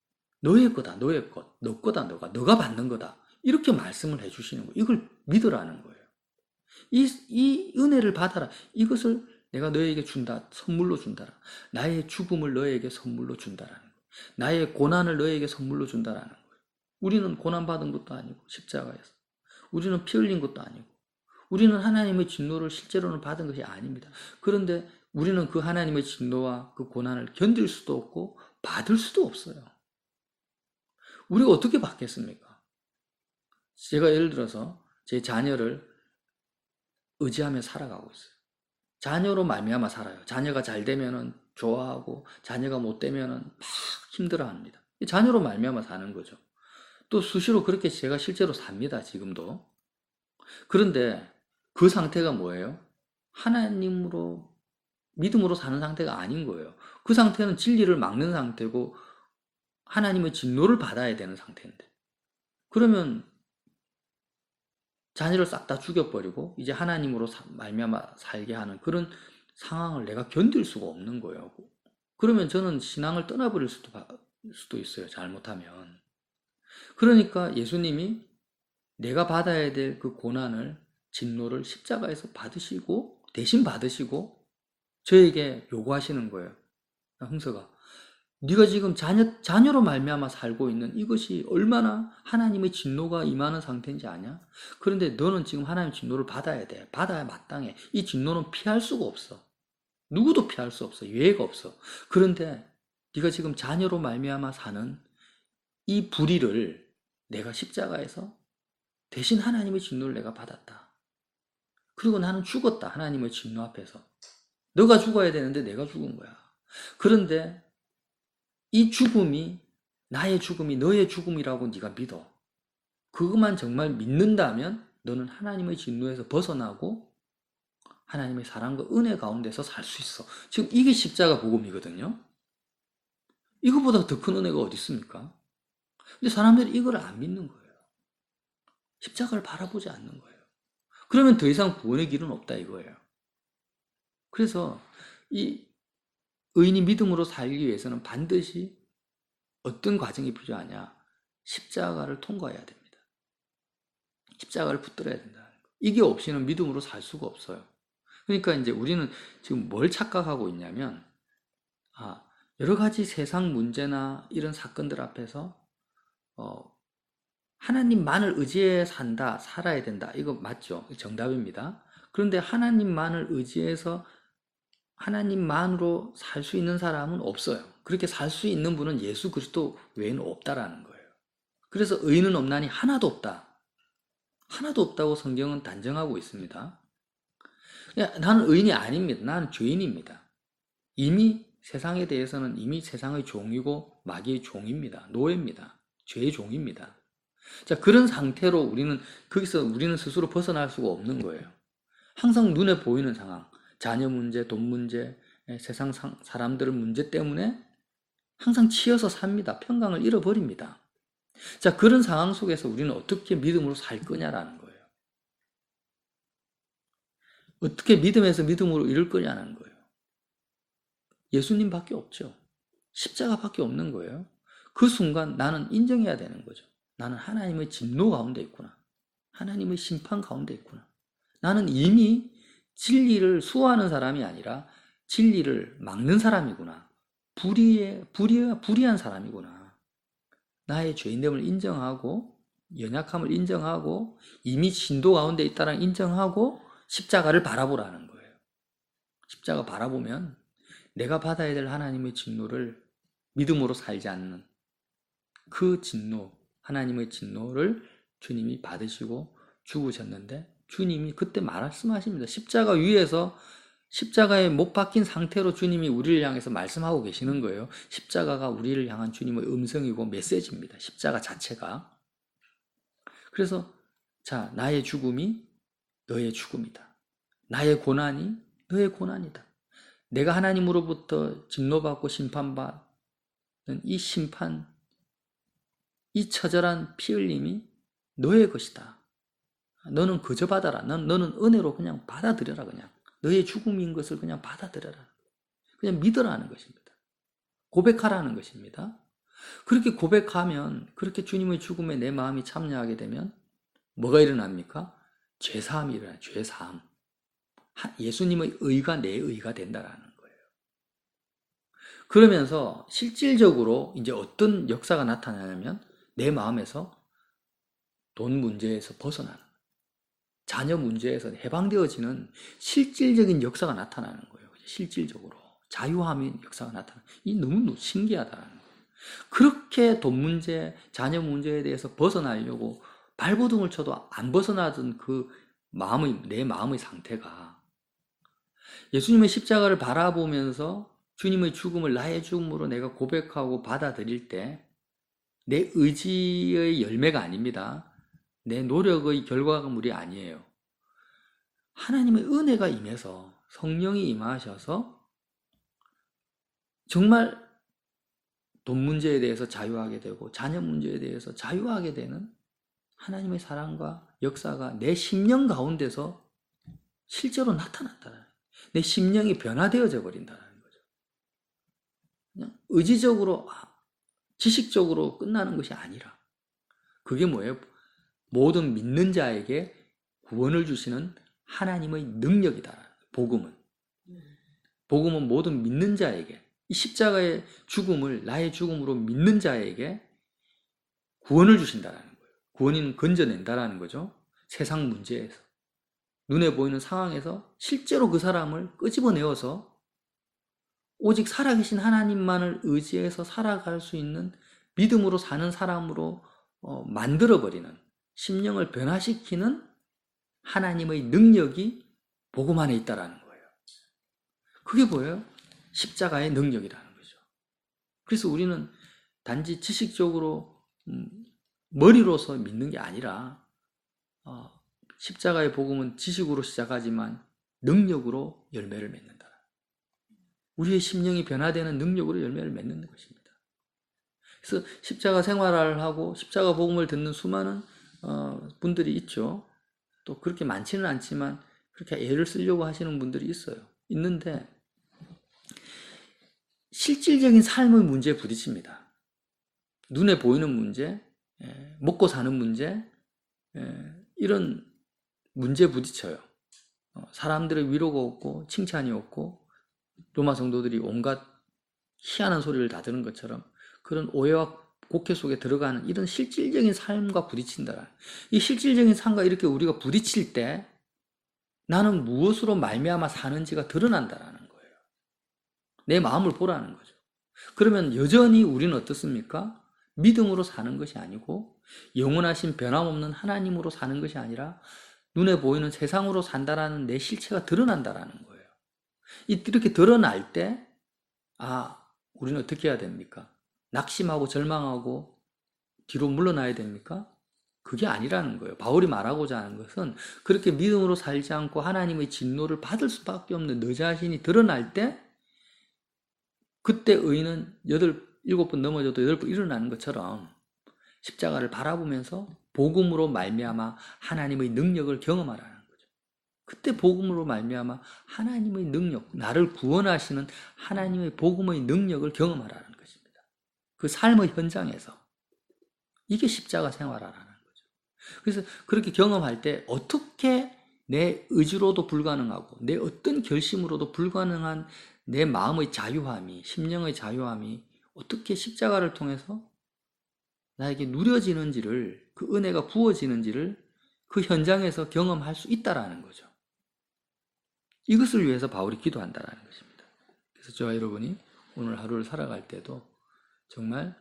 [SPEAKER 1] 너의 거다, 너의 것, 너 거다, 너가 받는 거다. 이렇게 말씀을 해주시는 거예요. 이걸 믿으라는 거예요. 이 은혜를 받아라. 이것을 내가 너에게 준다. 선물로 준다라. 나의 죽음을 너에게 선물로 준다라는 거예요. 나의 고난을 너에게 선물로 준다라는 거예요. 우리는 고난받은 것도 아니고 십자가에서. 우리는 피 흘린 것도 아니고. 우리는 하나님의 진노를 실제로는 받은 것이 아닙니다. 그런데 우리는 그 하나님의 진노와 그 고난을 견딜 수도 없고 받을 수도 없어요. 우리가 어떻게 받겠습니까? 제가 예를 들어서 제 자녀를 의지하며 살아가고 있어요. 자녀로 말미암아 살아요. 자녀가 잘 되면은 좋아하고 자녀가 못 되면은 막 힘들어합니다. 자녀로 말미암아 사는 거죠. 또 수시로 그렇게 제가 실제로 삽니다. 지금도. 그런데 그 상태가 뭐예요? 하나님으로 믿음으로 사는 상태가 아닌 거예요. 그 상태는 진리를 막는 상태고 하나님의 진노를 받아야 되는 상태인데. 그러면 자녀를 싹 다 죽여버리고 이제 하나님으로 말미암아 살게 하는 그런 상황을 내가 견딜 수가 없는 거예요. 그러면 저는 신앙을 떠나버릴 수도 있어요. 잘못하면. 그러니까 예수님이 내가 받아야 될 그 고난을, 진노를 십자가에서 받으시고 대신 받으시고 저에게 요구하시는 거예요. 흥서가 네가 지금 자녀로 말미암아 살고 있는 이것이 얼마나 하나님의 진노가 임하는 상태인지 아냐? 그런데 너는 지금 하나님의 진노를 받아야 돼. 받아야 마땅해. 이 진노는 피할 수가 없어. 누구도 피할 수 없어. 예외가 없어. 그런데 네가 지금 자녀로 말미암아 사는 이 불의를 내가 십자가에서 대신 하나님의 진노를 내가 받았다. 그리고 나는 죽었다. 하나님의 진노 앞에서. 너가 죽어야 되는데 내가 죽은 거야. 그런데 이 죽음이 나의 죽음이 너의 죽음이라고 네가 믿어. 그것만 정말 믿는다면 너는 하나님의 진노에서 벗어나고 하나님의 사랑과 은혜 가운데서 살 수 있어. 지금 이게 십자가 복음이거든요. 이거보다 더 큰 은혜가 어디 있습니까? 근데 사람들이 이걸 안 믿는 거예요. 십자가를 바라보지 않는 거예요. 그러면 더 이상 구원의 길은 없다 이거예요. 그래서 이 의인이 믿음으로 살기 위해서는 반드시 어떤 과정이 필요하냐? 십자가를 통과해야 됩니다. 십자가를 붙들어야 된다. 이게 없이는 믿음으로 살 수가 없어요. 그러니까 이제 우리는 지금 뭘 착각하고 있냐면, 여러 가지 세상 문제나 이런 사건들 앞에서 하나님만을 의지해 살아야 된다. 이거 맞죠? 정답입니다. 그런데 하나님만을 의지해서 하나님만으로 살 수 있는 사람은 없어요. 그렇게 살 수 있는 분은 예수 그리스도 외에는 없다라는 거예요. 그래서 의인은 없나니 하나도 없다. 하나도 없다고 성경은 단정하고 있습니다. 나는 의인이 아닙니다. 나는 죄인입니다. 이미 세상에 대해서는 이미 세상의 종이고 마귀의 종입니다. 노예입니다. 죄의 종입니다. 자, 그런 상태로 거기서 우리는 스스로 벗어날 수가 없는 거예요. 항상 눈에 보이는 상황, 자녀 문제, 돈 문제, 세상 사람들 문제 때문에 항상 치여서 삽니다. 평강을 잃어버립니다. 자, 그런 상황 속에서 우리는 어떻게 믿음으로 살 거냐라는 거예요. 어떻게 믿음에서 믿음으로 이룰 거냐는 거예요. 예수님밖에 없죠. 십자가밖에 없는 거예요. 그 순간 나는 인정해야 되는 거죠. 나는 하나님의 진노 가운데 있구나. 하나님의 심판 가운데 있구나. 나는 이미 진리를 수호하는 사람이 아니라 진리를 막는 사람이구나. 불의한 사람이구나. 나의 죄인됨을 인정하고 연약함을 인정하고 이미 진도 가운데 있다는 인정하고 십자가를 바라보라는 거예요. 십자가 바라보면 내가 받아야 될 하나님의 진노를 믿음으로 살지 않는 그 진노, 하나님의 진노를 주님이 받으시고 죽으셨는데 주님이 그때 말씀하십니다. 십자가 위에서 십자가에 못 박힌 상태로 주님이 우리를 향해서 말씀하고 계시는 거예요. 십자가가 우리를 향한 주님의 음성이고 메시지입니다. 십자가 자체가. 그래서 자, 나의 죽음이 너의 죽음이다. 나의 고난이 너의 고난이다. 내가 하나님으로부터 진노받고 심판받는 이 심판, 이 처절한 피 흘림이 너의 것이다. 너는 그저 받아라. 너는 은혜로 그냥 받아들여라. 그냥 너의 죽음인 것을 그냥 받아들여라. 그냥 믿으라는 것입니다. 고백하라는 것입니다. 그렇게 고백하면, 그렇게 주님의 죽음에 내 마음이 참여하게 되면 뭐가 일어납니까? 죄사함이 일어나요. 죄사함. 예수님의 의가 내 의가 된다라는 거예요. 그러면서 실질적으로 이제 어떤 역사가 나타나냐면 내 마음에서 돈 문제에서 벗어나는, 자녀 문제에서 해방되어지는 실질적인 역사가 나타나는 거예요. 실질적으로 자유함의 역사가 나타나는. 이 너무 신기하다는 거예요. 그렇게 돈 문제, 자녀 문제에 대해서 벗어나려고 발버둥을 쳐도 안 벗어나던 그 내 마음의 상태가 예수님의 십자가를 바라보면서 주님의 죽음을 나의 죽음으로 내가 고백하고 받아들일 때 내 의지의 열매가 아닙니다. 내 노력의 결과물이 아니에요. 하나님의 은혜가 임해서, 성령이 임하셔서 정말 돈 문제에 대해서 자유하게 되고 자녀 문제에 대해서 자유하게 되는 하나님의 사랑과 역사가 내 심령 가운데서 실제로 나타났다는 거예요. 내 심령이 변화되어져 버린다는 거죠. 그냥 의지적으로, 지식적으로 끝나는 것이 아니라 그게 뭐예요? 모든 믿는 자에게 구원을 주시는 하나님의 능력이다. 복음은 모든 믿는 자에게, 이 십자가의 죽음을 나의 죽음으로 믿는 자에게 구원을 주신다는 거예요. 구원은 건져낸다라는 거죠. 세상 문제에서, 눈에 보이는 상황에서 실제로 그 사람을 끄집어내어서 오직 살아계신 하나님만을 의지해서 살아갈 수 있는 믿음으로 사는 사람으로 만들어버리는, 심령을 변화시키는 하나님의 능력이 복음 안에 있다라는 거예요. 그게 뭐예요? 십자가의 능력이라는 거죠. 그래서 우리는 단지 지식적으로 머리로서 믿는 게 아니라 십자가의 복음은 지식으로 시작하지만 능력으로 열매를 맺는다. 우리의 심령이 변화되는 능력으로 열매를 맺는 것입니다. 그래서 십자가 생활을 하고 십자가 복음을 듣는 수많은 분들이 있죠. 또 그렇게 많지는 않지만 그렇게 애를 쓰려고 하시는 분들이 있는데 실질적인 삶의 문제에 부딪힙니다. 눈에 보이는 문제, 먹고 사는 문제, 이런 문제에 부딪혀요. 사람들의 위로가 없고 칭찬이 없고 로마 성도들이 온갖 희한한 소리를 다 들은 것처럼 그런 오해와 곡해 속에 들어가는 이런 실질적인 삶과 부딪힌다. 이 실질적인 삶과 이렇게 우리가 부딪힐 때 나는 무엇으로 말미암아 사는지가 드러난다라는 거예요. 내 마음을 보라는 거죠. 그러면 여전히 우리는 어떻습니까? 믿음으로 사는 것이 아니고 영원하신 변함없는 하나님으로 사는 것이 아니라 눈에 보이는 세상으로 산다라는 내 실체가 드러난다라는 거예요. 이렇게 드러날 때 우리는 어떻게 해야 됩니까? 낙심하고 절망하고 뒤로 물러나야 됩니까? 그게 아니라는 거예요. 바울이 말하고자 하는 것은 그렇게 믿음으로 살지 않고 하나님의 진노를 받을 수밖에 없는 너 자신이 드러날 때 그때 의인은 일곱 번 넘어져도 여덟 번 일어나는 것처럼 십자가를 바라보면서 복음으로 말미암아 하나님의 능력을 경험하라는 거죠. 그때 복음으로 말미암아 하나님의 능력, 나를 구원하시는 하나님의 복음의 능력을 경험하라는 것입니다. 그 삶의 현장에서. 이게 십자가 생활하라는 거죠. 그래서 그렇게 경험할 때 어떻게 내 의지로도 불가능하고 내 어떤 결심으로도 불가능한 내 마음의 자유함이, 심령의 자유함이 어떻게 십자가를 통해서 나에게 누려지는지를, 그 은혜가 부어지는지를 그 현장에서 경험할 수 있다라는 거죠. 이것을 위해서 바울이 기도한다라는 것입니다. 그래서 저와 여러분이 오늘 하루를 살아갈 때도 정말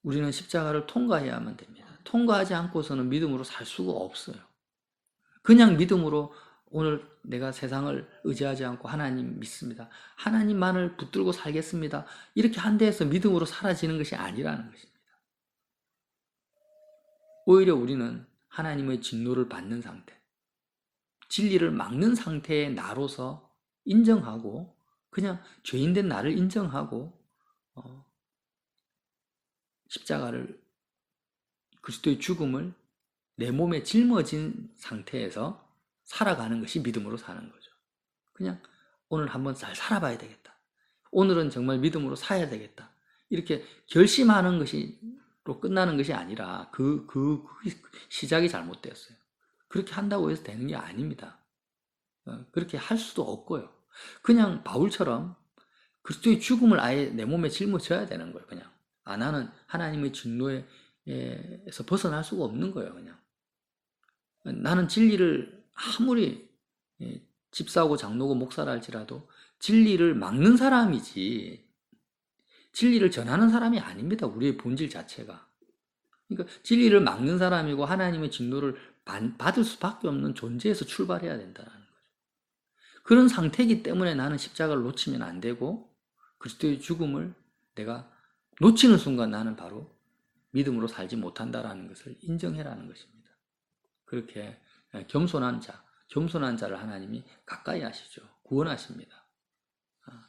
[SPEAKER 1] 우리는 십자가를 통과해야만 됩니다. 통과하지 않고서는 믿음으로 살 수가 없어요. 그냥 믿음으로 오늘 내가 세상을 의지하지 않고 하나님 믿습니다. 하나님만을 붙들고 살겠습니다. 이렇게 한데에서 믿음으로 사라지는 것이 아니라는 것입니다. 오히려 우리는 하나님의 진노를 받는 상태, 진리를 막는 상태의 나로서 인정하고 그냥 죄인된 나를 인정하고 십자가를 그리스도의 죽음을 내 몸에 짊어진 상태에서 살아가는 것이 믿음으로 사는 거죠. 그냥 오늘 한번 잘 살아봐야 되겠다. 오늘은 정말 믿음으로 사야 되겠다. 이렇게 결심하는 것이로 끝나는 것이 아니라 그 시작이 잘못되었어요. 그렇게 한다고 해서 되는 게 아닙니다. 그렇게 할 수도 없고요. 그냥 바울처럼 그리스도의 죽음을 아예 내 몸에 짊어져야 되는 거예요. 그냥 나는 하나님의 진노에서 벗어날 수가 없는 거예요. 그냥 나는 진리를 아무리 집사고 장로고 목사라 할지라도 진리를 막는 사람이지 진리를 전하는 사람이 아닙니다. 우리의 본질 자체가. 그러니까 진리를 막는 사람이고 하나님의 진노를 받을 수밖에 없는 존재에서 출발해야 된다는 거죠. 그런 상태이기 때문에 나는 십자가를 놓치면 안 되고 그리스도의 죽음을 내가 놓치는 순간 나는 바로 믿음으로 살지 못한다라는 것을 인정해라는 것입니다. 그렇게 겸손한 자를 하나님이 가까이 하시죠. 구원하십니다.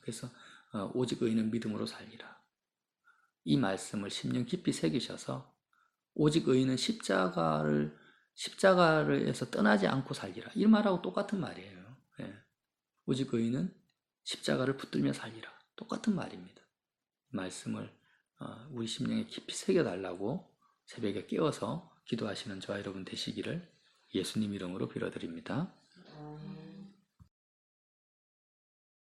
[SPEAKER 1] 그래서 오직 의인은 믿음으로 살리라. 이 말씀을 심령 깊이 새기셔서 오직 의인은 십자가에서 떠나지 않고 살리라. 이 말하고 똑같은 말이에요. 오직 의인은 십자가를 붙들며 살리라. 똑같은 말입니다. 말씀을 우리 심령에 깊이 새겨달라고 새벽에 깨워서 기도하시는 저와 여러분 되시기를 예수님 이름으로 빌어드립니다.